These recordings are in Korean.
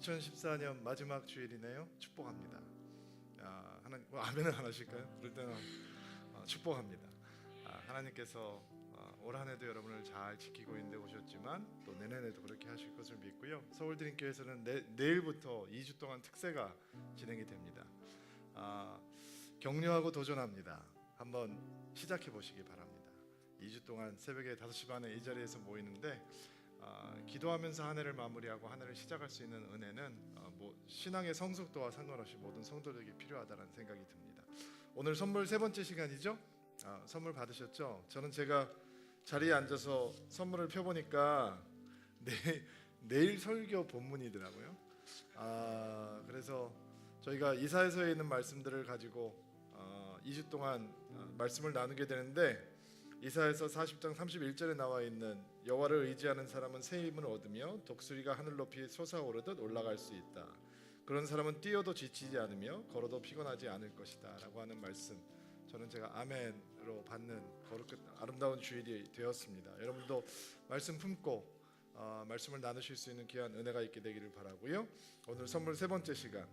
2014년 마지막 주일이네요. 축복합니다. 하나님, 아멘을 안 하실까요? 그럴 때는 축복합니다. 하나님께서 올 한해도 여러분을 잘 지키고 인도해 오셨지만 또 내년에도 그렇게 하실 것을 믿고요. 서울드림교회에서는 내일부터 2주 동안 특세가 진행이 됩니다. 격려하고 도전합니다. 한번 시작해 보시기 바랍니다. 2주 동안 새벽에 5시 반에 이 자리에서 모이는데 기도하면서 한 해를 마무리하고 한 해를 시작할 수 있는 은혜는 신앙의 성숙도와 상관없이 모든 성도들에게 필요하다는 생각이 듭니다. 오늘 선물 세 번째 시간이죠. 선물 받으셨죠? 저는 제가 자리에 앉아서 선물을 펴보니까 내일 설교 본문이더라고요. 그래서 저희가 이사야서에 있는 말씀들을 가지고 2주 동안 말씀을 나누게 되는데, 이사야서 40장 31절에 나와 있는 여호와를 의지하는 사람은 새 힘을 얻으며 독수리가 하늘 높이 솟아오르듯 올라갈 수 있다. 그런 사람은 뛰어도 지치지 않으며 걸어도 피곤하지 않을 것이다 라고 하는 말씀, 저는 제가 아멘으로 받는 거룩한 아름다운 주일이 되었습니다. 여러분도 말씀 품고 말씀을 나누실 수 있는 귀한 은혜가 있게 되기를 바라고요. 오늘 선물 세 번째 시간,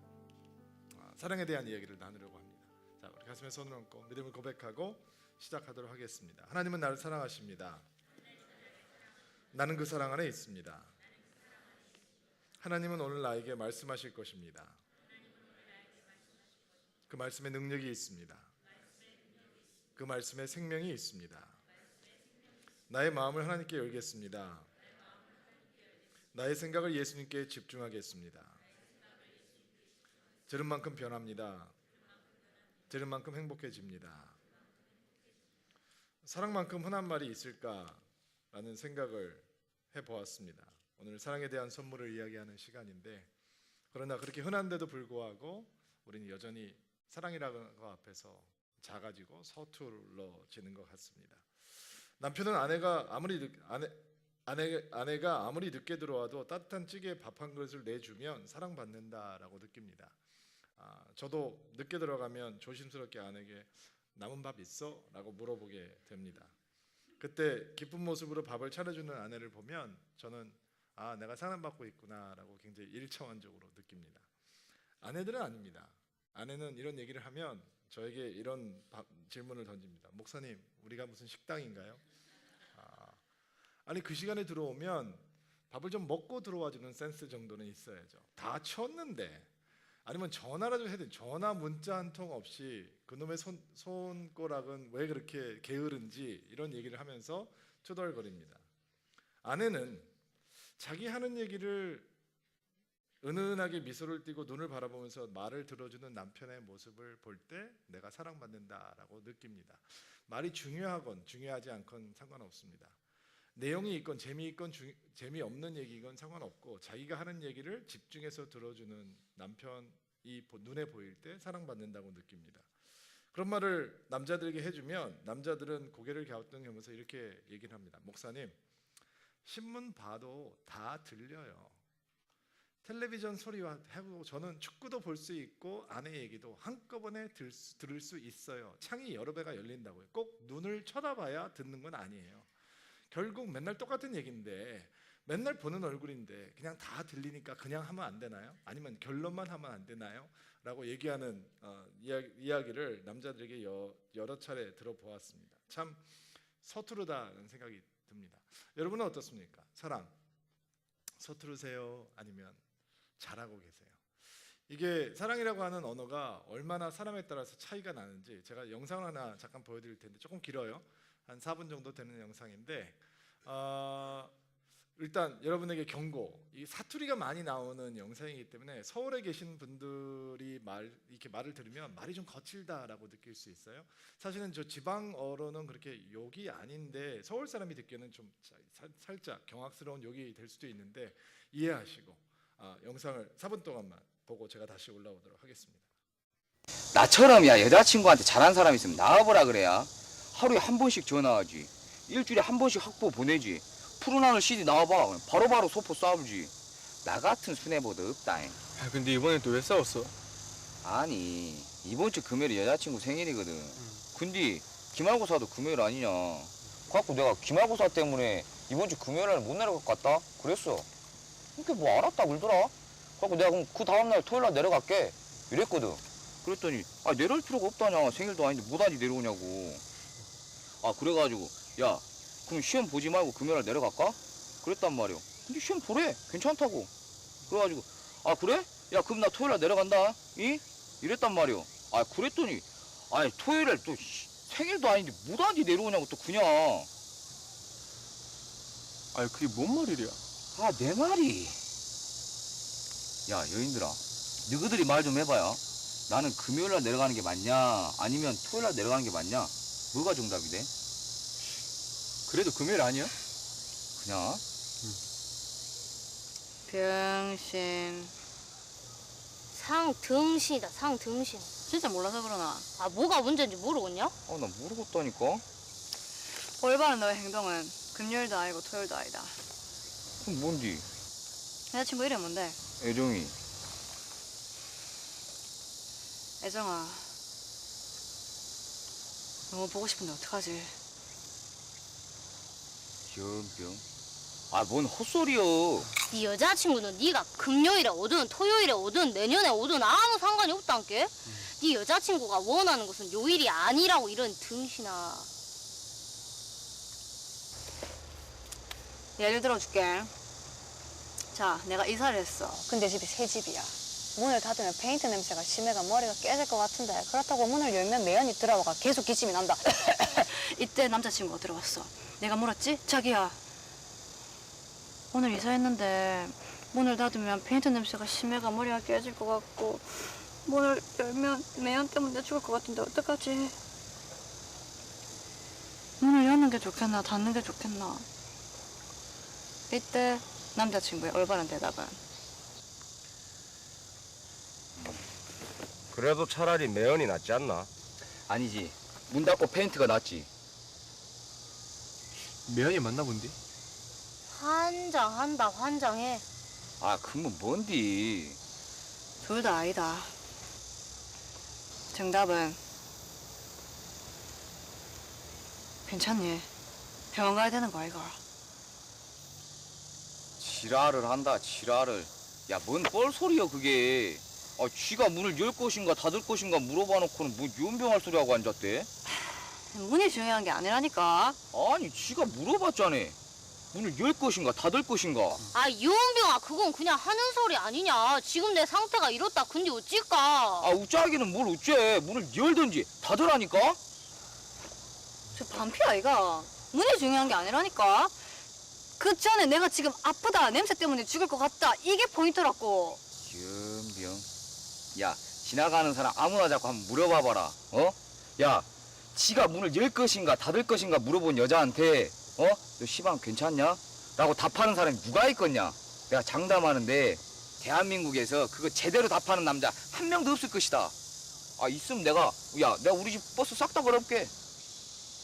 사랑에 대한 이야기를 나누려고 합니다. 자, 우리 가슴에 손을 얹고 믿음을 고백하고 시작하도록 하겠습니다. 하나님은 나를 사랑하십니다. 나는 그 사랑 안에 있습니다. 하나님은 오늘 나에게 말씀하실 것입니다. 그 말씀에 능력이 있습니다. 그 말씀에 생명이 있습니다. 나의 마음을 하나님께 열겠습니다. 나의 생각을 예수님께 집중하겠습니다. 들은 만큼 변합니다. 들은 만큼 행복해집니다. 사랑만큼 흔한 말이 있을까라는 생각을 해보았습니다. 오늘 사랑에 대한 선물을 이야기하는 시간인데, 그러나 그렇게 흔한데도 불구하고 우리는 여전히 사랑이라는 것 앞에서 작아지고 서툴러지는 것 같습니다. 남편은 아내가 아무리 늦게 들어와도 따뜻한 찌개에 밥 한 그릇을 내주면 사랑받는다라고 느낍니다. 저도 늦게 들어가면 조심스럽게 아내에게 남은 밥 있어? 라고 물어보게 됩니다. 그때 기쁜 모습으로 밥을 차려주는 아내를 보면 저는 내가 사랑받고 있구나 라고 굉장히 일차원적으로 느낍니다. 아내들은 아닙니다. 아내는 이런 얘기를 하면 저에게 이런 질문을 던집니다. 목사님, 우리가 무슨 식당인가요? 아니, 그 시간에 들어오면 밥을 좀 먹고 들어와주는 센스 정도는 있어야죠. 다 쳤는데, 아니면 전화라도 해야 돼. 전화 문자 한 통 없이 그놈의 손가락은 왜 그렇게 게으른지 이런 얘기를 하면서 투덜거립니다. 아내는 자기 하는 얘기를 은은하게 미소를 띠고 눈을 바라보면서 말을 들어주는 남편의 모습을 볼 때 내가 사랑받는다라고 느낍니다. 말이 중요하건 중요하지 않건 상관없습니다. 내용이 있건 재미있건 재미없는 얘기건 상관없고 자기가 하는 얘기를 집중해서 들어주는 남편이 눈에 보일 때 사랑받는다고 느낍니다. 그런 말을 남자들에게 해주면 남자들은 고개를 갸우뚱하면서 이렇게 얘기를 합니다. 목사님, 신문 봐도 다 들려요. 텔레비전 소리와 하고 저는 축구도 볼 수 있고 아내 얘기도 한꺼번에 들을 수 있어요. 창이 여러 배가 열린다고요. 꼭 눈을 쳐다봐야 듣는 건 아니에요. 결국 맨날 똑같은 얘기인데, 맨날 보는 얼굴인데 그냥 다 들리니까 그냥 하면 안 되나요? 아니면 결론만 하면 안 되나요? 라고 얘기하는 이야기를 남자들에게 여러 차례 들어보았습니다. 참 서투르다는 생각이 듭니다. 여러분은 어떻습니까? 사랑 서투르세요? 아니면 잘하고 계세요? 이게 사랑이라고 하는 언어가 얼마나 사람에 따라서 차이가 나는지 제가 영상을 하나 잠깐 보여드릴 텐데, 조금 길어요. 한 4분 정도 되는 영상인데, 일단 여러분에게 경고, 이 사투리가 많이 나오는 영상이기 때문에 서울에 계신 분들이 이렇게 말을 들으면 말이 좀 거칠다라고 느낄 수 있어요. 사실은 저 지방어로는 그렇게 욕이 아닌데 서울 사람이 듣기에는 좀 살짝 경악스러운 욕이 될 수도 있는데 이해하시고 영상을 4분 동안만 보고 제가 다시 올라오도록 하겠습니다. 나처럼이야, 여자친구한테 잘한 사람 있으면 나와보라 그래야. 하루에 한 번씩 전화하지, 일주일에 한 번씩 학보 보내지, 푸른 하늘 CD 나와봐, 바로바로 소포 쏴불지. 나 같은 수뇌보다 없다잉. 근데 이번엔 또 왜 싸웠어? 아니, 이번 주 금요일이 여자친구 생일이거든. 근데 기말고사도 금요일 아니냐. 그래갖고 내가 기말고사 때문에 이번 주 금요일날 못 내려갈 것 같다 그랬어. 그게 뭐 알았다 그러더라. 그래갖고 내가 그럼 그 다음날 토요일 날 내려갈게 이랬거든. 그랬더니 아 내려올 필요가 없다냐. 생일도 아닌데 뭐다니 내려오냐고. 아 그래가지고 야 그럼 시험 보지 말고 금요일 날 내려갈까? 그랬단 말이야. 근데 시험 보래. 괜찮다고. 그래가지고 아 그래? 야 그럼 나 토요일 날 내려간다. 이? 이랬단 말이야. 아 그랬더니 아니 토요일에 또 생일도 아닌데 뭐다니 내려오냐고 또 그냥. 아니 그게 뭔 말이랴? 아 내 말이. 야 여인들아 너희들이 말 좀 해봐요. 나는 금요일 날 내려가는 게 맞냐 아니면 토요일 날 내려가는 게 맞냐? 뭐가 정답이 돼? 그래도 금요일 아니야? 그냥 병신. 상등신이다, 상등신. 진짜 몰라서 그러나? 아, 뭐가 문제인지 모르겠냐? 아 나 모르겠다니까. 올바른 너의 행동은 금요일도 아니고 토요일도 아니다. 그럼 뭔지? 여자친구 이름 뭔데? 애정이. 애정아. 너무 보고 싶은데 어떡하지? 연병. 아 뭔 헛소리여. 네 여자친구는 네가 금요일에 오든 토요일에 오든 내년에 오든 아무 상관이 없단께? 네 여자친구가 원하는 것은 요일이 아니라고 이런 등신아. 예를 들어줄게. 자, 내가 이사를 했어. 근데 집이 새 집이야. 문을 닫으면 페인트 냄새가 심해가 머리가 깨질 것 같은데 그렇다고 문을 열면 매연이 들어와가 계속 기침이 난다. 이때 남자친구가 들어왔어. 내가 물었지? 자기야. 오늘 이사했는데 문을 닫으면 페인트 냄새가 심해가 머리가 깨질 것 같고 문을 열면 매연 때문에 죽을 것 같은데 어떡하지? 문을 여는 게 좋겠나 닫는 게 좋겠나? 이때 남자친구의 올바른 대답은 그래도 차라리 매연이 낫지 않나? 아니지. 문 닫고 페인트가 낫지. 매연이 맞나 본데? 환장한다, 환장해. 아 그건 뭔디? 둘 다 아니다. 정답은 괜찮니? 병원 가야 되는 거 아이가? 지랄을 한다 지랄을. 야 뭔 뻘소리여 그게. 아 쥐가 문을 열 것인가 닫을 것인가 물어봐 놓고는 뭐 연병할 소리하고 앉았대? 문이 중요한 게 아니라니까. 아니 지가 물어봤잖아. 문을 열 것인가 닫을 것인가. 아, 유은병아, 그건 그냥 하는 소리 아니냐. 지금 내 상태가 이렇다. 근데 어찔까? 아 우짜기는 뭘 어째. 문을 열든지 닫으라니까. 저 반피 아이가. 문이 중요한 게 아니라니까. 그 전에 내가 지금 아프다 냄새 때문에 죽을 것 같다 이게 포인트라고. 연병. 야 지나가는 사람 아무나 자꾸 한번 물어봐봐라. 어? 야 지가 문을 열 것인가 닫을 것인가 물어본 여자한테 너 시방 괜찮냐? 라고 답하는 사람이 누가 있겠냐? 내가 장담하는데 대한민국에서 그거 제대로 답하는 남자 한 명도 없을 것이다. 아 있으면 내가 우리 집 버스 싹 다 걸어볼게.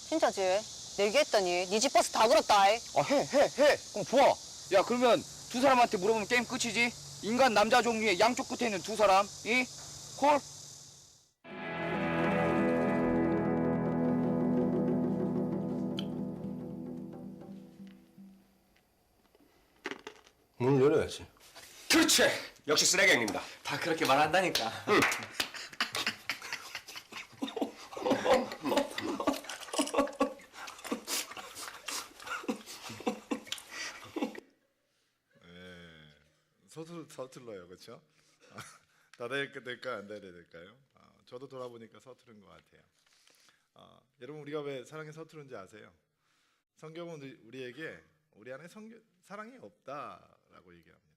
진짜지? 내기했더니 네 집 버스 다 걸었다. 해. 그럼 좋아. 야 그러면 두 사람한테 물어보면 게임 끝이지. 인간 남자 종류의 양쪽 끝에 있는 두 사람. 이 콜. 문을 열어야지. 그렇지. 역시 쓰레기입니다. 다 그렇게 말한다니까. 서툴러요, 그렇죠? 닫아야 될까 안 닫아야 될까요? 저도 돌아보니까 서투른 것 같아요. 여러분 우리가 왜 사랑에 서투른지 아세요? 성경은 우리에게 우리 안에 사랑이 없다라고 얘기합니다.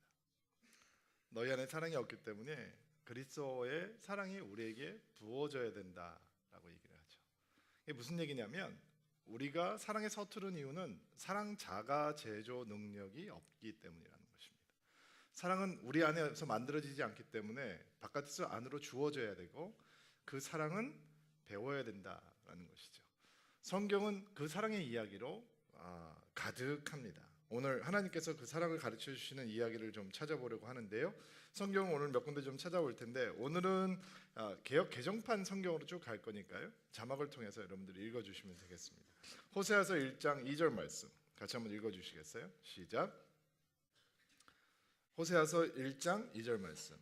너희 안에 사랑이 없기 때문에 그리스도의 사랑이 우리에게 부어져야 된다라고 얘기를 하죠. 이게 무슨 얘기냐면 우리가 사랑에 서투른 이유는 사랑 자가 제조 능력이 없기 때문이라는 것입니다. 사랑은 우리 안에서 만들어지지 않기 때문에 바깥에서 안으로 주어져야 되고 그 사랑은 배워야 된다라는 것이죠. 성경은 그 사랑의 이야기로 가득합니다. 오늘 하나님께서 그 사랑을 가르쳐 주시는 이야기를 좀 찾아보려고 하는데요. 성경은 오늘 몇 군데 좀 찾아볼 텐데 오늘은 개역 개정판 성경으로 쭉 갈 거니까요. 자막을 통해서 여러분들이 읽어주시면 되겠습니다. 호세아서 1장 2절 말씀 같이 한번 읽어주시겠어요? 시작. 호세아서 1장 2절 말씀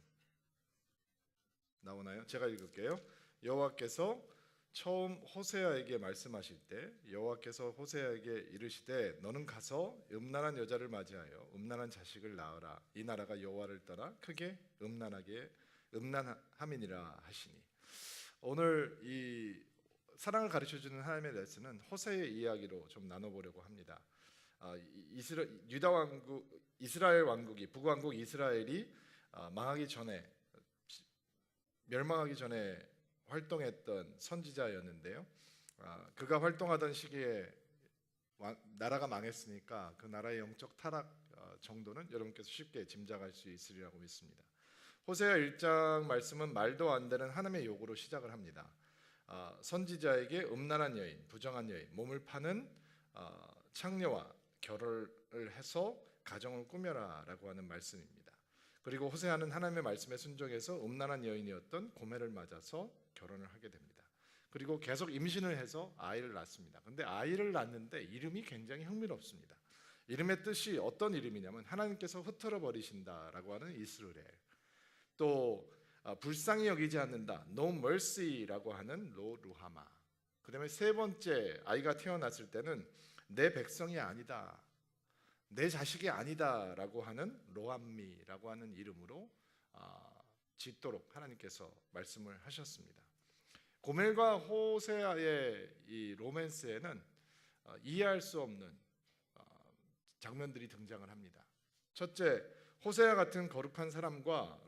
나오나요? 제가 읽을게요. 여호와께서 처음 호세아에게 말씀하실 때 여호와께서 호세아에게 이르시되 너는 가서 음란한 여자를 맞이하여 음란한 자식을 낳으라. 이 나라가 여호와를 떠나 크게 음란함이니라 하시니. 오늘 이 사랑을 가르쳐주는 하나님의 레슨은 호세의 이야기로 좀 나눠보려고 합니다. 유다 왕국 이스라엘 왕국이 북왕국 이스라엘이 멸망하기 전에 활동했던 선지자였는데요. 그가 활동하던 시기에 나라가 망했으니까 그 나라의 영적 타락 정도는 여러분께서 쉽게 짐작할 수 있으리라고 믿습니다. 호세아 1장 말씀은 말도 안 되는 하나님의 요구로 시작을 합니다. 선지자에게 음란한 여인, 부정한 여인, 몸을 파는 창녀와 결혼을 해서 가정을 꾸며라라고 하는 말씀입니다. 그리고 호세아는 하나님의 말씀에 순종해서 음란한 여인이었던 고멜을 맞아서 결혼을 하게 됩니다. 그리고 계속 임신을 해서 아이를 낳습니다. 근데 아이를 낳는데 이름이 굉장히 흥미롭습니다. 이름의 뜻이 어떤 이름이냐면 하나님께서 흩어져 버리신다라고 하는 이스라엘, 또 불쌍히 여기지 않는다, no mercy라고 하는 로루하마. 그다음에 세 번째 아이가 태어났을 때는 내 백성이 아니다, 내 자식이 아니다라고 하는 로암미라고 하는 이름으로 짓도록 하나님께서 말씀을 하셨습니다. 고멜과 호세아의 이 로맨스에는 이해할 수 없는 장면들이 등장을 합니다. 첫째, 호세아 같은 거룩한 사람과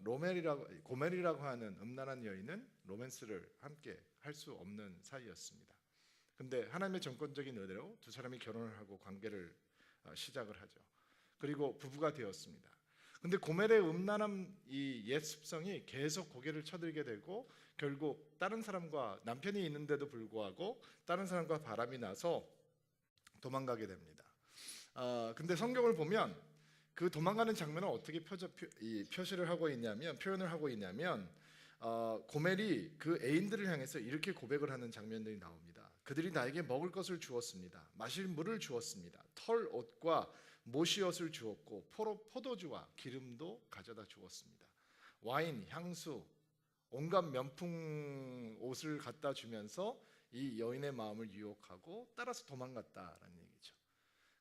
고멜이라고 하는 음란한 여인은 로맨스를 함께 할 수 없는 사이였습니다. 근데 하나님의 정권적인 의대로 두 사람이 결혼을 하고 관계를 시작을 하죠. 그리고 부부가 되었습니다. 근데 고멜의 음란한 이 옛 습성이 계속 고개를 쳐들게 되고 결국 다른 사람과 남편이 있는데도 불구하고 다른 사람과 바람이 나서 도망가게 됩니다. 근데 성경을 보면 그 도망가는 장면을 어떻게 표현을 하고 있냐면 고멜이 그 애인들을 향해서 이렇게 고백을 하는 장면들이 나옵니다. 그들이 나에게 먹을 것을 주었습니다. 마실 물을 주었습니다. 털 옷과 모시옷을 주었고 포도주와 기름도 가져다 주었습니다. 와인, 향수, 온갖 명품 옷을 갖다 주면서 이 여인의 마음을 유혹하고 따라서 도망갔다라는 얘기죠.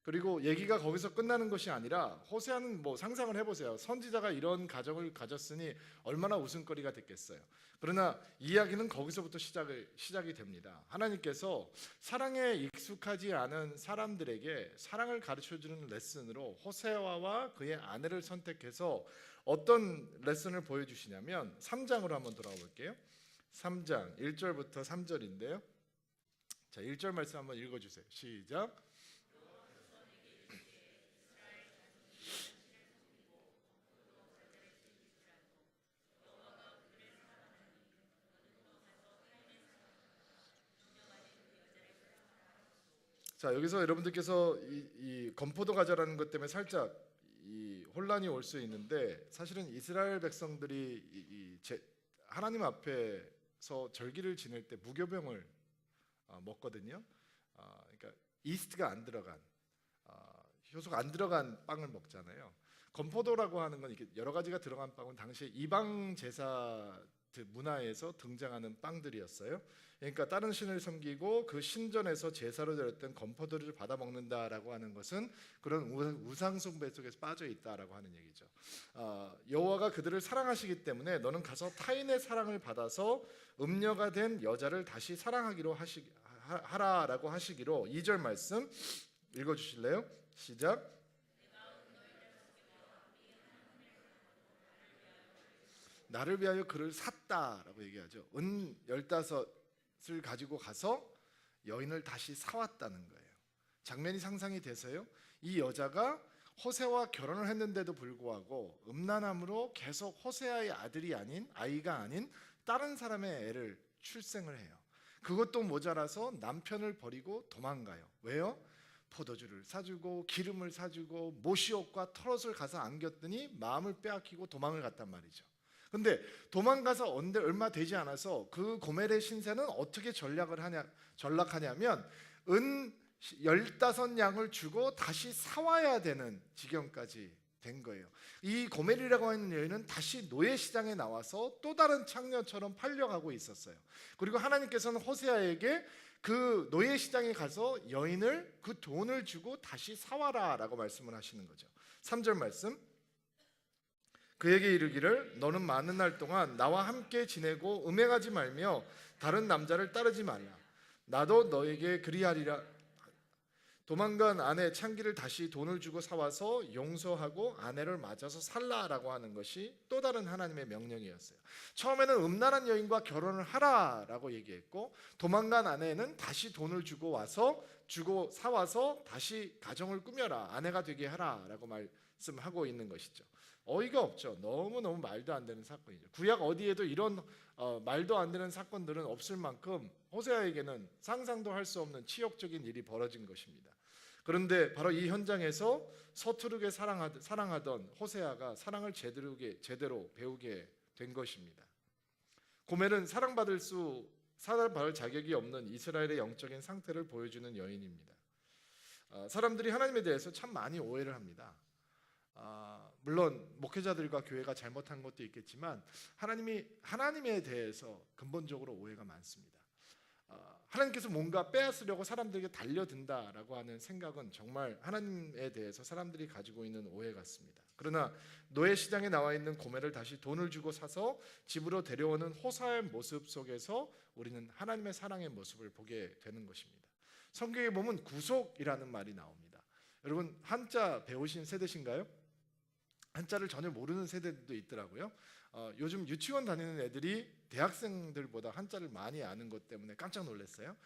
그리고 얘기가 거기서 끝나는 것이 아니라 호세아는 상상을 해보세요. 선지자가 이런 가정을 가졌으니 얼마나 웃음거리가 됐겠어요. 그러나 이야기는 거기서부터 시작이 됩니다. 하나님께서 사랑에 익숙하지 않은 사람들에게 사랑을 가르쳐주는 레슨으로 호세아와 그의 아내를 선택해서 어떤 레슨을 보여주시냐면 3장으로 한번 돌아가 볼게요. 3장 1절부터 3절인데요. 자, 1절 말씀 한번 읽어주세요. 시작. 자, 여기서 여러분들께서 이 건포도 과자라는 것 때문에 살짝 이 혼란이 올 수 있는데 사실은 이스라엘 백성들이 하나님 앞에서 절기를 지낼 때 무교병을 먹거든요. 그러니까 이스트가 안 들어간 효소가 안 들어간 빵을 먹잖아요. 건포도라고 하는 건 이렇게 여러 가지가 들어간 빵은 당시에 이방 제사 문화에서 등장하는 빵들이었어요. 그러니까 다른 신을 섬기고 그 신전에서 제사로 드렸던 건포도를 받아 먹는다라고 하는 것은 그런 우상 숭배 속에서 빠져 있다라고 하는 얘기죠. 여호와가 그들을 사랑하시기 때문에 너는 가서 타인의 사랑을 받아서 음녀가 된 여자를 다시 사랑하기로 하라라고 하시기로 2절 말씀 읽어주실래요? 시작. 나를 위하여 그를 샀다라고 얘기하죠. 은 15을 가지고 가서 여인을 다시 사왔다는 거예요. 장면이 상상이 돼서요. 이 여자가 호세와 결혼을 했는데도 불구하고 음란함으로 계속 호세아의 아이가 아닌 다른 사람의 애를 출생을 해요. 그것도 모자라서 남편을 버리고 도망가요. 왜요? 포도주를 사주고 기름을 사주고 모시옷과 털옷을 가서 안겼더니 마음을 빼앗기고 도망을 갔단 말이죠. 근데 도망가서 얼마 되지 않아서 그 고멜의 신세는 어떻게 전락하냐면 은 15양을 주고 다시 사와야 되는 지경까지 된 거예요. 이 고멜이라고 하는 여인은 다시 노예 시장에 나와서 또 다른 창녀처럼 팔려가고 있었어요. 그리고 하나님께서는 호세아에게 그 노예 시장에 가서 여인을 그 돈을 주고 다시 사와라라고 말씀을 하시는 거죠. 3절 말씀, 그에게 이르기를 너는 많은 날 동안 나와 함께 지내고 음행하지 말며 다른 남자를 따르지 말라. 나도 너에게 그리하리라. 도망간 아내 창기를 다시 돈을 주고 사와서 용서하고 아내를 맞아서 살라라고 하는 것이 또 다른 하나님의 명령이었어요. 처음에는 음란한 여인과 결혼을 하라라고 얘기했고, 도망간 아내는 다시 돈을 주고 사와서 다시 가정을 꾸며라, 아내가 되게 하라라고 말씀하고 있는 것이죠. 어이가 없죠. 너무너무 말도 안 되는 사건이죠. 구약 어디에도 이런 말도 안 되는 사건들은 없을 만큼 호세아에게는 상상도 할 수 없는 치욕적인 일이 벌어진 것입니다. 그런데 바로 이 현장에서 서투르게 사랑하던 호세아가 사랑을 제대로 배우게 된 것입니다. 고멜은 사랑받을 자격이 없는 이스라엘의 영적인 상태를 보여주는 여인입니다. 사람들이 하나님에 대해서 참 많이 오해를 합니다. 물론 목회자들과 교회가 잘못한 것도 있겠지만 하나님에 대해서 근본적으로 오해가 많습니다. 하나님께서 뭔가 빼앗으려고 사람들에게 달려든다라고 하는 생각은 정말 하나님에 대해서 사람들이 가지고 있는 오해 같습니다. 그러나 노예 시장에 나와 있는 고멜을 다시 돈을 주고 사서 집으로 데려오는 호사의 모습 속에서 우리는 하나님의 사랑의 모습을 보게 되는 것입니다. 성경에 보면 구속이라는 말이 나옵니다. 여러분 한자 배우신 세대신가요? 한자를 전혀 모르는 세대들도 있더라고요. 요즘 유치원 다니는 애들이 대학생들보다 한자를 많이 아는 것 때문에 깜짝 놀랐어요.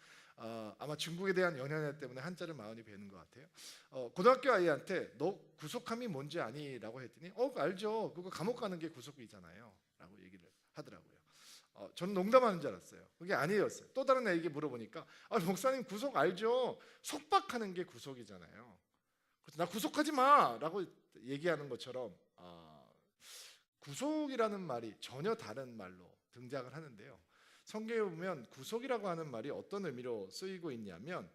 아마 중국에 대한 연연해 때문에 한자를 많이 배우는 것 같아요. 고등학교 아이한테 너 구속함이 뭔지 아니? 라고 했더니 알죠. 그거 감옥 가는 게 구속이잖아요 라고 얘기를 하더라고요. 저는 농담하는 줄 알았어요. 그게 아니었어요. 또 다른 애에게 물어보니까 목사님 구속 알죠? 속박하는 게 구속이잖아요. 그래서 나 구속하지 마! 라고 얘기하는 것처럼 구속이라는 말이 전혀 다른 말로 등장을 하는데요. 성경에 보면 구속이라고 하는 말이 어떤 의미로 쓰이고 있냐면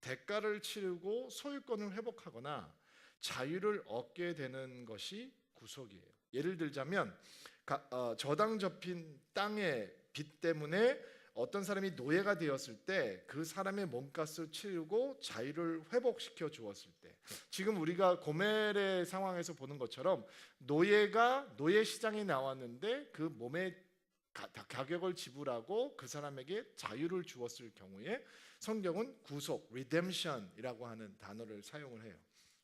대가를 치르고 소유권을 회복하거나 자유를 얻게 되는 것이 구속이에요. 예를 들자면 저당 접힌 땅의 빚 때문에 어떤 사람이 노예가 되었을 때 그 사람의 몸값을 치르고 자유를 회복시켜 주었을 때, 지금 우리가 고멜의 상황에서 보는 것처럼 노예가 노예 시장에 나왔는데 그 몸의 가격을 지불하고 그 사람에게 자유를 주었을 경우에 성경은 구속, redemption이라고 하는 단어를 사용을 해요.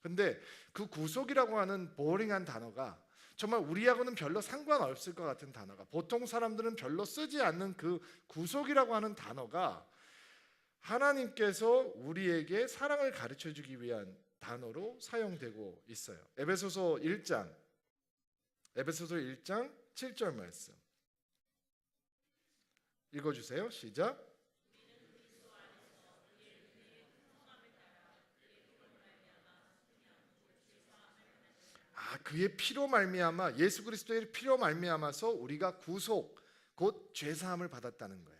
근데 그 구속이라고 하는 보링한 단어가 정말 우리하고는 별로 상관없을 것 같은 단어가, 보통 사람들은 별로 쓰지 않는 그 구속이라고 하는 단어가 하나님께서 우리에게 사랑을 가르쳐 주기 위한 단어로 사용되고 있어요. 에베소서 1장 7절 말씀 읽어주세요. 시작. 그의 피로 말미암아, 예수 그리스도의 피로 말미암아서 우리가 구속, 곧 죄사함을 받았다는 거예요.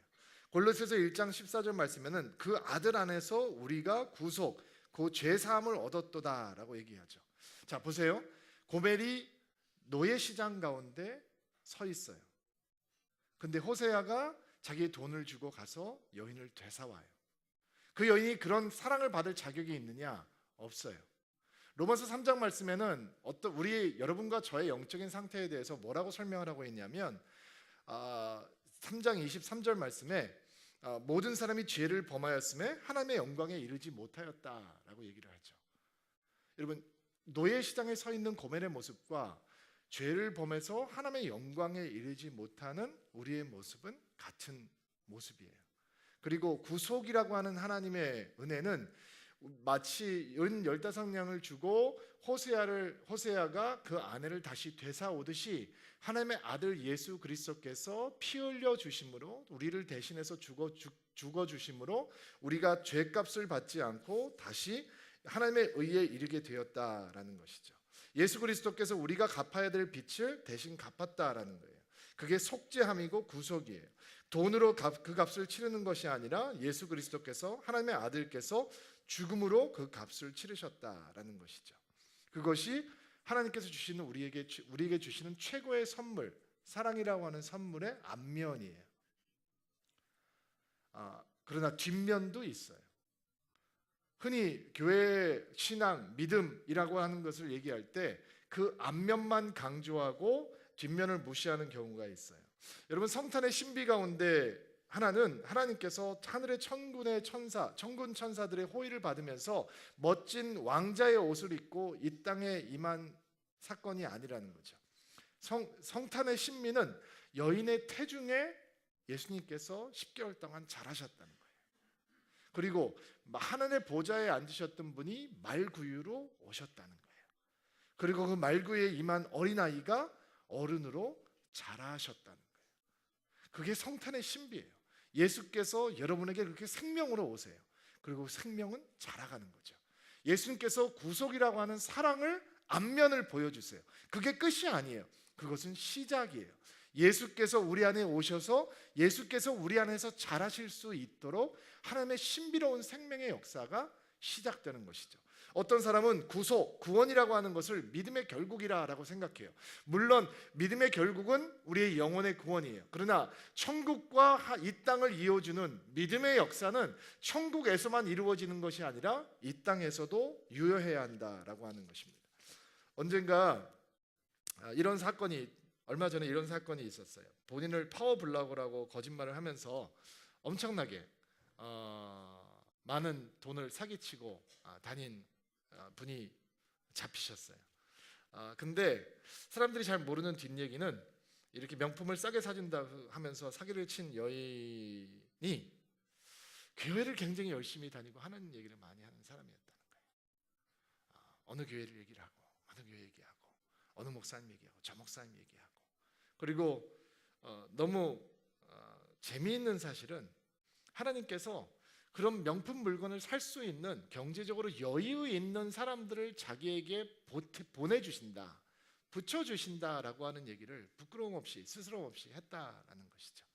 골로새서 1장 14절 말씀에는 그 아들 안에서 우리가 구속, 그 죄사함을 얻었도다라고 얘기하죠. 자 보세요. 고멜이 노예 시장 가운데 서 있어요. 근데 호세아가 자기의 돈을 주고 가서 여인을 되사와요. 그 여인이 그런 사랑을 받을 자격이 있느냐? 없어요. 로마서 3장 말씀에는 여러분과 저의 영적인 상태에 대해서 뭐라고 설명을 하고 있냐면 3장 23절 말씀에 모든 사람이 죄를 범하였음에 하나님의 영광에 이르지 못하였다라고 얘기를 하죠. 여러분 노예 시장에 서 있는 고멜의 모습과 죄를 범해서 하나님의 영광에 이르지 못하는 우리의 모습은 같은 모습이에요. 그리고 구속이라고 하는 하나님의 은혜는 마치 은 15냥을 주고 호세아가 그 아내를 다시 되사오듯이 하나님의 아들 예수 그리스도께서 피 흘려 주심으로, 우리를 대신해서 죽어 주심으로 우리가 죄값을 받지 않고 다시 하나님의 의에 이르게 되었다라는 것이죠. 예수 그리스도께서 우리가 갚아야 될 빚을 대신 갚았다라는 거예요. 그게 속죄함이고 구속이에요. 돈으로 그 값을 치르는 것이 아니라 예수 그리스도께서, 하나님의 아들께서 죽음으로 그 값을 치르셨다라는 것이죠. 그것이 하나님께서 주시는 우리에게 주시는 최고의 선물, 사랑이라고 하는 선물의 앞면이에요. 그러나 뒷면도 있어요. 흔히 교회 신앙, 믿음이라고 하는 것을 얘기할 때 그 앞면만 강조하고 뒷면을 무시하는 경우가 있어요. 여러분, 성탄의 신비 가운데 하나는 하나님께서 하늘의 천군의 천사, 천군 천사들의 호의를 받으면서 멋진 왕자의 옷을 입고 이 땅에 임한 사건이 아니라는 거죠. 성탄의 신비는 여인의 태중에 예수님께서 10개월 동안 자라셨다는 거예요. 그리고 하늘의 보좌에 앉으셨던 분이 말구유로 오셨다는 거예요. 그리고 그 말구유에 임한 어린아이가 어른으로 자라셨다는 거예요. 그게 성탄의 신비예요. 예수께서 여러분에게 그렇게 생명으로 오세요. 그리고 생명은 자라가는 거죠. 예수님께서 구속이라고 하는 사랑을 앞면을 보여주세요. 그게 끝이 아니에요. 그것은 시작이에요. 예수께서 우리 안에 오셔서 예수께서 우리 안에서 자라실 수 있도록 하나님의 신비로운 생명의 역사가 시작되는 것이죠. 어떤 사람은 구속, 구원이라고 하는 것을 믿음의 결국이라고 생각해요. 물론 믿음의 결국은 우리의 영혼의 구원이에요. 그러나 천국과 이 땅을 이어주는 믿음의 역사는 천국에서만 이루어지는 것이 아니라 이 땅에서도 유효해야 한다라고 하는 것입니다. 언젠가 얼마 전에 이런 사건이 있었어요. 본인을 파워블로거라고 거짓말을 하면서 엄청나게 많은 돈을 사기치고 다닌 분이 잡히셨어요. 근데 사람들이 잘 모르는 뒷얘기는 이렇게 명품을 싸게 사준다 하면서 사기를 친 여인이 교회를 굉장히 열심히 다니고 하나님 얘기를 많이 하는 사람이었다는 거예요. 어느 교회를 얘기를 하고 어느 교회 얘기하고 어느 목사님 얘기하고 저 목사님 얘기하고, 그리고 너무 재미있는 사실은 하나님께서 그런 명품 물건을 살 수 있는 경제적으로 여유 있는 사람들을 자기에게 보내주신다, 붙여주신다라고 하는 얘기를 부끄러움 없이 스스럼 없이 했다라는 것이죠.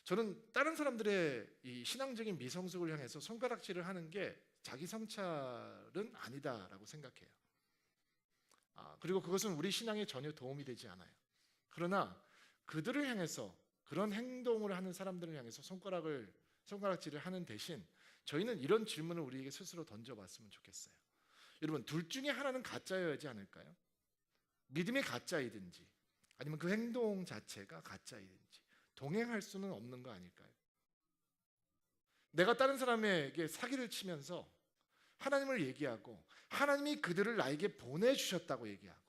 저는 다른 사람들의 이 신앙적인 미성숙을 향해서 손가락질을 하는 게 자기 성찰은 아니다라고 생각해요. 그리고 그것은 우리 신앙에 전혀 도움이 되지 않아요. 그러나 그들을 향해서, 그런 행동을 하는 사람들을 향해서 손가락질을 하는 대신 저희는 이런 질문을 우리에게 스스로 던져봤으면 좋겠어요. 여러분, 둘 중에 하나는 가짜여야지 않을까요? 믿음이 가짜이든지 아니면 그 행동 자체가 가짜이든지 동행할 수는 없는 거 아닐까요? 내가 다른 사람에게 사기를 치면서 하나님을 얘기하고 하나님이 그들을 나에게 보내주셨다고 얘기하고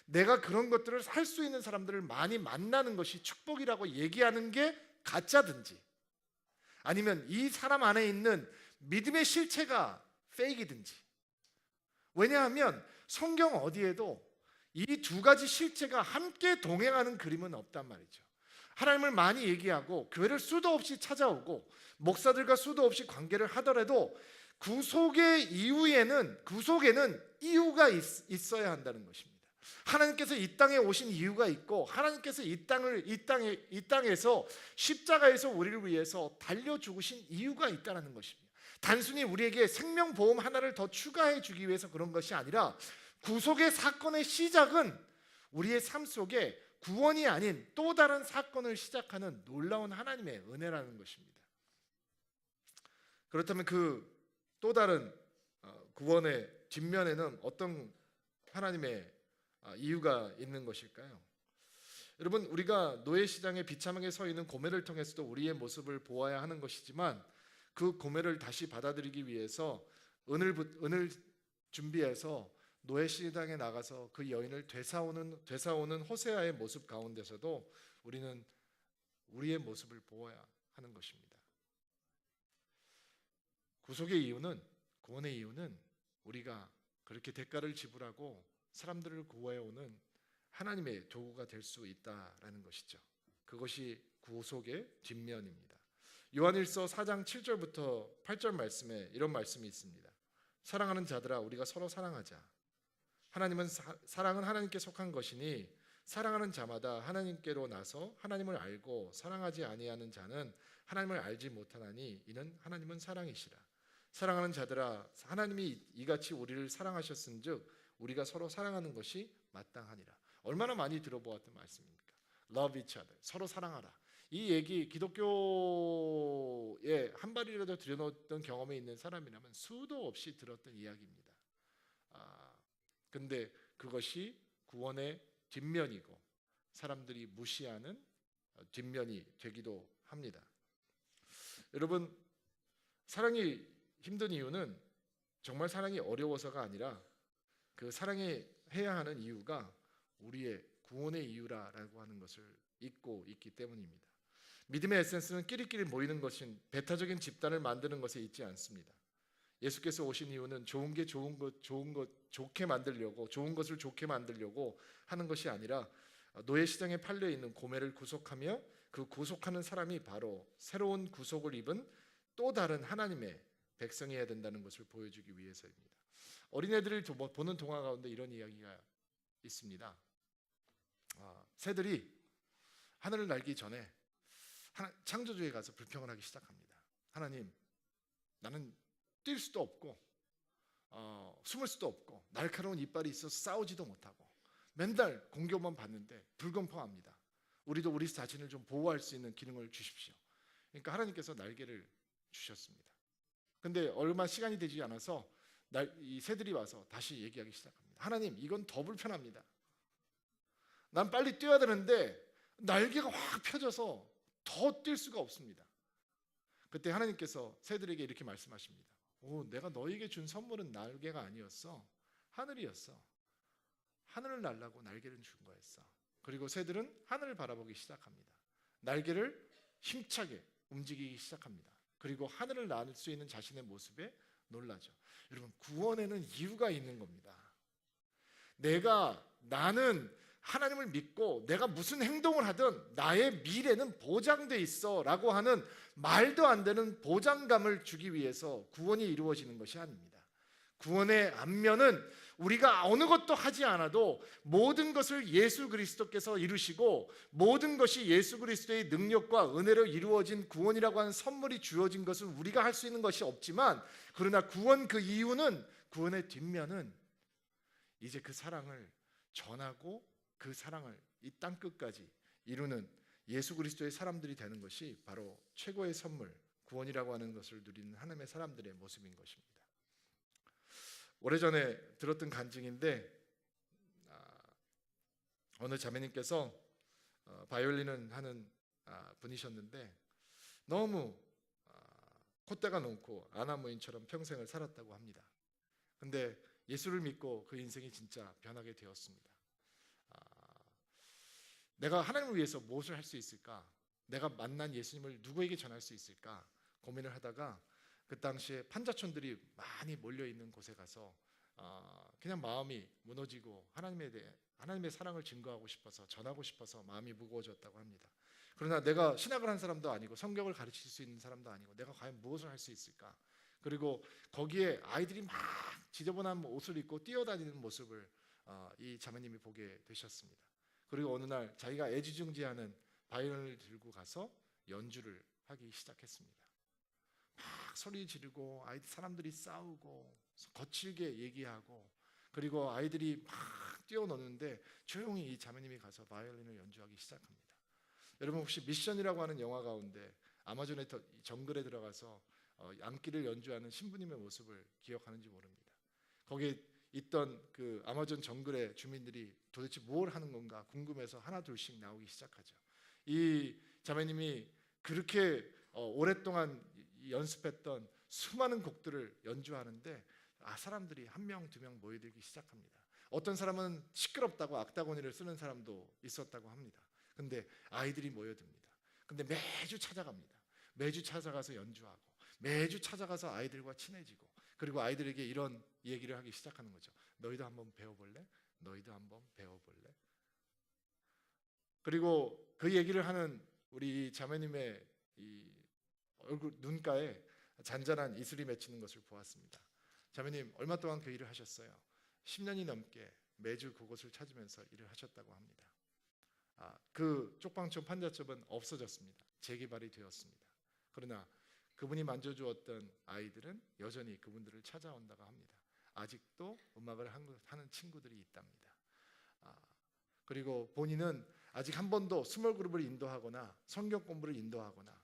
내가 그런 것들을 할 수 있는 사람들을 많이 만나는 것이 축복이라고 얘기하는 게 가짜든지, 아니면 이 사람 안에 있는 믿음의 실체가 페이크이든지. 왜냐하면 성경 어디에도 이 두 가지 실체가 함께 동행하는 그림은 없단 말이죠. 하나님을 많이 얘기하고 교회를 수도 없이 찾아오고 목사들과 수도 없이 관계를 하더라도 구속의 구속에는 이유가 있어야 한다는 것입니다. 하나님께서 이 땅에 오신 이유가 있고 하나님께서 이 땅에서 십자가에서 우리를 위해서 달려 죽으신 이유가 있다는 것입니다. 단순히 우리에게 생명보험 하나를 더 추가해 주기 위해서 그런 것이 아니라 구속의 사건의 시작은 우리의 삶 속에 구원이 아닌 또 다른 사건을 시작하는 놀라운 하나님의 은혜라는 것입니다. 그렇다면 그 또 다른 구원의 뒷면에는 어떤 하나님의 이유가 있는 것일까요? 여러분, 우리가 노예시장에 비참하게 서 있는 고멜을 통해서도 우리의 모습을 보아야 하는 것이지만 그 고멜을 다시 받아들이기 위해서 은을 준비해서 노예시장에 나가서 그 여인을 되사오는 호세아의 모습 가운데서도 우리는 우리의 모습을 보아야 하는 것입니다. 구속의 이유는, 구원의 이유는 우리가 그렇게 대가를 지불하고 사람들을 구해오는 하나님의 도구가 될 수 있다라는 것이죠. 그것이 구속의 뒷면입니다. 요한일서 4장 7절부터 8절 말씀에 이런 말씀이 있습니다. 사랑하는 자들아, 우리가 서로 사랑하자. 사랑은 하나님께 속한 것이니 사랑하는 자마다 하나님께로 나서 하나님을 알고 사랑하지 아니하는 자는 하나님을 알지 못하나니 이는 하나님은 사랑이시라. 사랑하는 자들아, 하나님이 이같이 우리를 사랑하셨은즉 우리가 서로 사랑하는 것이 마땅하니라. 얼마나 많이 들어보았던 말씀입니까? Love each other. 서로 사랑하라. 이 얘기 기독교에 한 발이라도 들여놓던 경험이 있는 사람이라면 수도 없이 들었던 이야기입니다. 근데 그것이 구원의 뒷면이고 사람들이 무시하는 뒷면이 되기도 합니다. 여러분, 사랑이 힘든 이유는 정말 사랑이 어려워서가 아니라 그 사랑해야 하는 이유가 우리의 구원의 이유라고 하는 것을 잊고 있기 때문입니다. 믿음의 에센스는 끼리끼리 모이는 것인 배타적인 집단을 만드는 것에 있지 않습니다. 예수께서 오신 이유는 좋은 것 좋게 만들려고, 좋은 것을 좋게 만들려고 하는 것이 아니라 노예 시장에 팔려 있는 고매를 구속하며 그 구속하는 사람이 바로 새로운 구속을 입은 또 다른 하나님의 백성이어야 된다는 것을 보여주기 위해서입니다. 어린애들을 보는 동화 가운데 이런 이야기가 있습니다. 새들이 하늘을 날기 전에 창조주에 가서 불평을 하기 시작합니다. 하나님, 나는 뛸 수도 없고 숨을 수도 없고 날카로운 이빨이 있어서 싸우지도 못하고 맨날 공격만 받는데 불공평합니다. 우리도 우리 자신을 좀 보호할 수 있는 기능을 주십시오. 그러니까 하나님께서 날개를 주셨습니다. 근데 얼마 시간이 되지 않아서 이 새들이 와서 다시 얘기하기 시작합니다. 하나님, 이건 더 불편합니다. 난 빨리 뛰어야 되는데 날개가 확 펴져서 더 뛸 수가 없습니다. 그때 하나님께서 새들에게 이렇게 말씀하십니다. 내가 너에게 준 선물은 날개가 아니었어. 하늘이었어. 하늘을 날라고 날개를 준 거였어. 그리고 새들은 하늘을 바라보기 시작합니다. 날개를 힘차게 움직이기 시작합니다. 그리고 하늘을 날 수 있는 자신의 모습에 놀라죠. 여러분, 구원에는 이유가 있는 겁니다. 나는 하나님을 믿고 내가 무슨 행동을 하든 나의 미래는 보장돼 있어 라고 하는 말도 안 되는 보장감을 주기 위해서 구원이 이루어지는 것이 아닙니다. 구원의 안면은 우리가 어느 것도 하지 않아도 모든 것을 예수 그리스도께서 이루시고 모든 것이 예수 그리스도의 능력과 은혜로 이루어진 구원이라고 하는 선물이 주어진 것은 우리가 할 수 있는 것이 없지만, 그러나 구원 그 이유는, 구원의 뒷면은 이제 그 사랑을 전하고 그 사랑을 이 땅 끝까지 이루는 예수 그리스도의 사람들이 되는 것이 바로 최고의 선물, 구원이라고 하는 것을 누리는 하나님의 사람들의 모습인 것입니다. 오래전에 들었던 간증인데, 어느 자매님께서 바이올린을 하는 분이셨는데 너무 콧대가 높고 아나무인처럼 평생을 살았다고 합니다. 근데 예수를 믿고 그 인생이 진짜 변하게 되었습니다. 내가 하나님을 위해서 무엇을 할 수 있을까? 내가 만난 예수님을 누구에게 전할 수 있을까? 고민을 하다가 그 당시에 판자촌들이 많이 몰려있는 곳에 가서 그냥 마음이 무너지고 하나님의 사랑을 증거하고 싶어서, 전하고 싶어서 마음이 무거워졌다고 합니다. 그러나 내가 신학을 한 사람도 아니고 성경을 가르칠 수 있는 사람도 아니고 내가 과연 무엇을 할 수 있을까? 그리고 거기에 아이들이 막 지저분한 옷을 입고 뛰어다니는 모습을 이 자매님이 보게 되셨습니다. 그리고 어느 날 자기가 애지중지하는 바이올린을 들고 가서 연주를 하기 시작했습니다. 막 소리 지르고 사람들이 싸우고 거칠게 얘기하고, 그리고 아이들이 막 뛰어노는데 조용히 이 자매님이 가서 바이올린을 연주하기 시작합니다. 여러분, 혹시 미션이라고 하는 영화 가운데 아마존의 정글에 들어가서 양키를 연주하는 신부님의 모습을 기억하는지 모릅니다. 거기에 있던 그 아마존 정글의 주민들이 도대체 뭘 하는 건가 궁금해서 하나 둘씩 나오기 시작하죠. 이 자매님이 그렇게 오랫동안 연습했던 수많은 곡들을 연주하는데 사람들이 한 명, 두 명 모여들기 시작합니다. 어떤 사람은 시끄럽다고 악다구니를 쓰는 사람도 있었다고 합니다. 근데 아이들이 모여듭니다. 근데 매주 찾아갑니다. 매주 찾아가서 연주하고 매주 찾아가서 아이들과 친해지고, 그리고 아이들에게 이런 얘기를 하기 시작하는 거죠. 너희도 한번 배워볼래? 너희도 한번 배워볼래? 그리고 그 얘기를 하는 우리 자매님의 이 얼굴 눈가에 잔잔한 이슬이 맺히는 것을 보았습니다. 자매님, 얼마 동안 그 일을 하셨어요? 10년이 넘게 매주 그곳을 찾으면서 일을 하셨다고 합니다. 그 쪽방촌 판자촌은 없어졌습니다. 재개발이 되었습니다. 그러나 그분이 만져주었던 아이들은 여전히 그분들을 찾아온다고 합니다. 아직도 음악을 하는 친구들이 있답니다. 그리고 본인은 아직 한 번도 스몰 그룹을 인도하거나 성경 공부를 인도하거나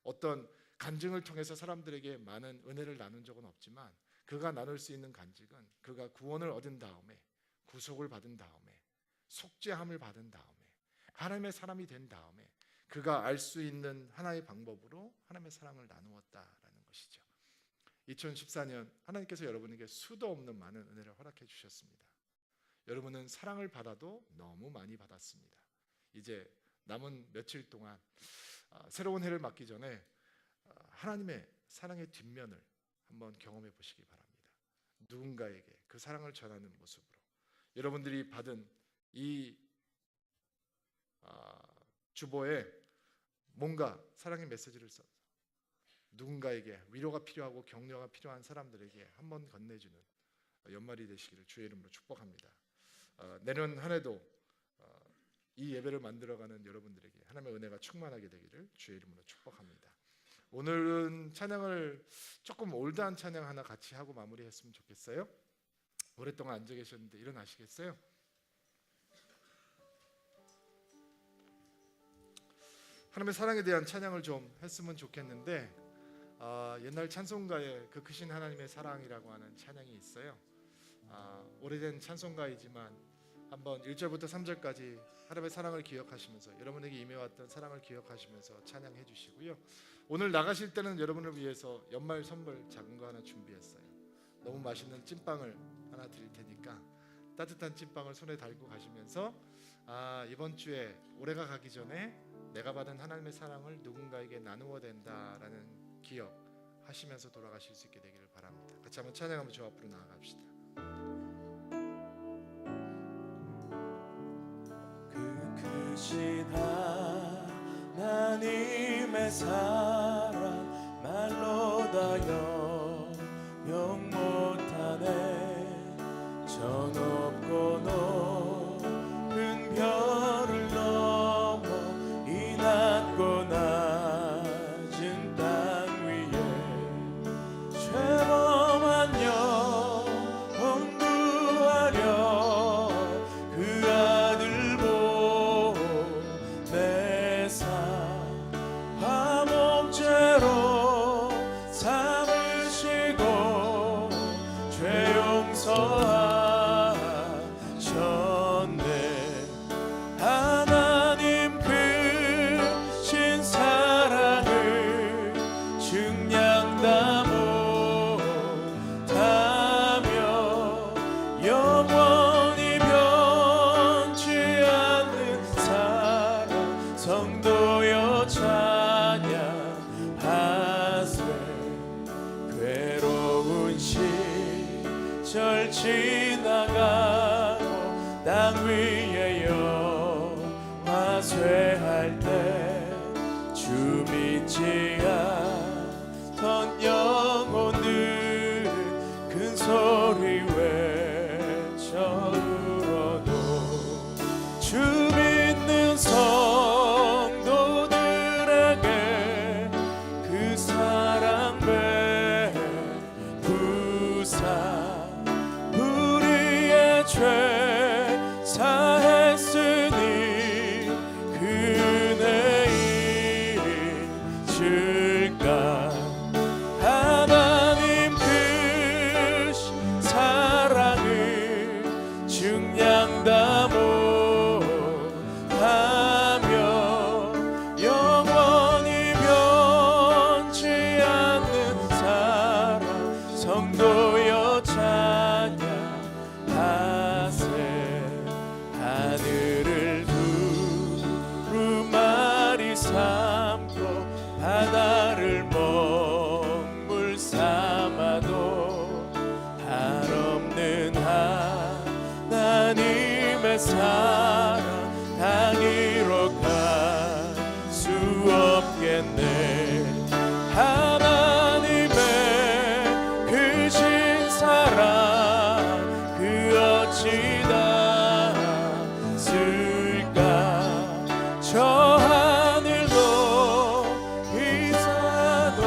어떤 간증을 통해서 사람들에게 많은 은혜를 나눈 적은 없지만 그가 나눌 수 있는 간증은 그가 구원을 얻은 다음에 구속을 받은 다음에 속죄함을 받은 다음에 하나님의 사람이 된 다음에 그가 알 수 있는 하나의 방법으로 하나님의 사랑을 나누었다라는 것이죠. 2014년 하나님께서 여러분에게 수도 없는 많은 은혜를 허락해 주셨습니다. 여러분은 사랑을 받아도 너무 많이 받았습니다. 이제 남은 며칠 동안 새로운 해를 맞기 전에 하나님의 사랑의 뒷면을 한번 경험해 보시기 바랍니다. 누군가에게 그 사랑을 전하는 모습으로 여러분들이 받은 이 주보에 뭔가 사랑의 메시지를 써서 누군가에게 위로가 필요하고 격려가 필요한 사람들에게 한번 건네주는 연말이 되시기를 주의 이름으로 축복합니다. 내년 한 해도 이 예배를 만들어가는 여러분들에게 하나님의 은혜가 충만하게 되기를 주의 이름으로 축복합니다. 오늘은 찬양을 조금 올드한 찬양 하나 같이 하고 마무리했으면 좋겠어요. 오랫동안 앉아 계셨는데 일어나시겠어요? 하나님의 사랑에 대한 찬양을 좀 했으면 좋겠는데 옛날 찬송가에 그 크신 하나님의 사랑이라고 하는 찬양이 있어요. 오래된 찬송가이지만 한번 1절부터 3절까지 하나님의 사랑을 기억하시면서 여러분에게 임해왔던 사랑을 기억하시면서 찬양해 주시고요. 오늘 나가실 때는 여러분을 위해서 연말 선물 작은 거 하나 준비했어요. 너무 맛있는 찐빵을 하나 드릴 테니까 따뜻한 찐빵을 손에 달고 가시면서 이번 주에 올해가 가기 전에 내가 받은 하나님의 사랑을 누군가에게 나누어야 된다라는 기억하시면서 돌아가실 수 있게 되기를 바랍니다. 같이 한번 찬양하며 저 앞으로 나아갑시다. 그 크신 하나님의 사랑 말로 다 영영 못하네. 저 높고 높은 별을 넘어 이 낮고 낮은 땅 위에 죄범한 영혼 구하려 그 아들 보내사 화목제로 삼으시고 죄 용서하셨네. 하나님 크신 사랑을 증량 다 못하며 영원히 변치 않는 사랑 성도여 찬양하세. 괴로운 시절 지나가고 땅 위에 영화 쇠할 때 주 믿지 않던 영혼들은 큰 소리 외쳐 울어도 주 믿는 성도들에게 그 사랑 베푸사 우리의 죄 사했으니 그 은혜 잊을까. 하나님 크신 사랑을 증량 다 못하며 영원히 변치 않는 사랑 성도여 찬양하세. 하늘을 두루마리 삼고 바다를 먹물 삼아도 한없는 하나님의 사랑 다 기록할 수 없겠네. 하나님의 크신 사랑 그 어찌 닿을까. 저 하늘도 이산도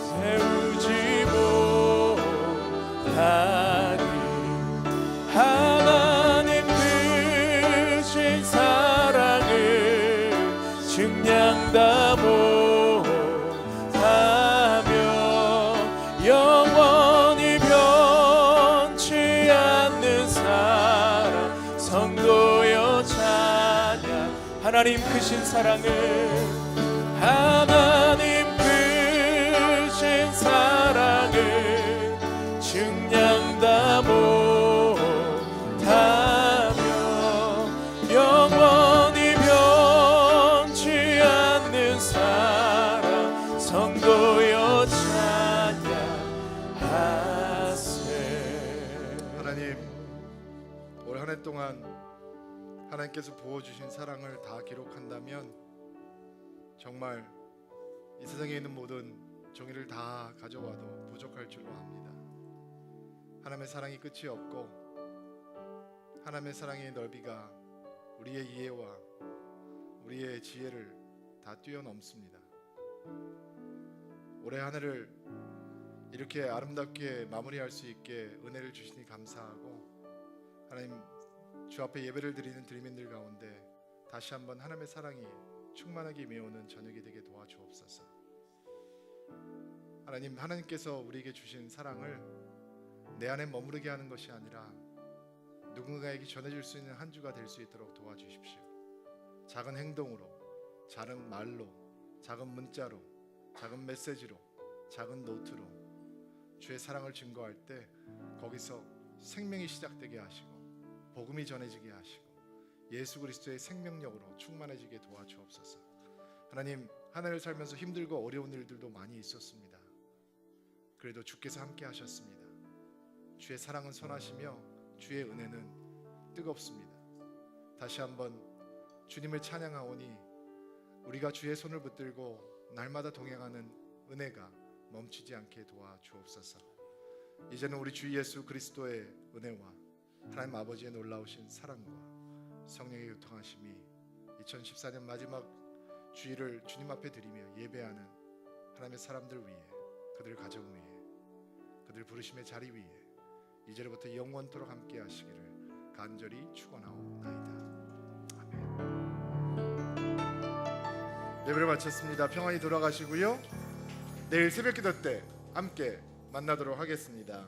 세우지 못하네. 측량 다 못하며 영원히 변치 않는 사랑 성도여 찬양. 하나님 크신 사랑을, 하나님 크신 사랑을 측량 다 못하며 영원히 변치 않는 사랑 성도여 찬양하세. 하나님, 올 한 해 동안 하나님께서 부어주신 사랑을 다 기록한다면 정말 이 세상에 있는 모든 정의를 다 가져와도 부족할 줄로 압니다. 하나님의 사랑이 끝이 없고 하나님의 사랑의 넓이가 우리의 이해와 우리의 지혜를 다 뛰어넘습니다. 올해 한 해를 이렇게 아름답게 마무리할 수 있게 은혜를 주시니 감사하고, 하나님 주 앞에 예배를 드리는 드리민들 가운데 다시 한번 하나님의 사랑이 충만하게 임해오는 저녁이 되게 도와주옵소서. 하나님, 하나님께서 우리에게 주신 사랑을 내 안에 머무르게 하는 것이 아니라 누군가에게 전해줄 수 있는 한 주가 될 수 있도록 도와주십시오. 작은 행동으로, 작은 말로, 작은 문자로, 작은 메시지로, 작은 노트로 주의 사랑을 증거할 때 거기서 생명이 시작되게 하시고 복음이 전해지게 하시고 예수 그리스도의 생명력으로 충만해지게 도와주옵소서. 하나님, 한 해를 살면서 힘들고 어려운 일들도 많이 있었습니다. 그래도 주께서 함께 하셨습니다. 주의 사랑은 선하시며 주의 은혜는 뜨겁습니다. 다시 한번 주님을 찬양하오니 우리가 주의 손을 붙들고 날마다 동행하는 은혜가 멈추지 않게 도와주옵소서. 이제는 우리 주 예수 그리스도의 은혜와 하나님 아버지의 놀라우신 사랑과 성령의 교통하심이 2014년 마지막 주일을 주님 앞에 드리며 예배하는 하나님의 사람들 위해, 그들 가정 위에, 그들 부르심의 자리 위에 이제로부터 영원토록 함께 하시기를 간절히 축원하옵나이다. 아멘. 예배를 마쳤습니다. 평안히 돌아가시고요. 내일 새벽기도 때 함께 만나도록 하겠습니다.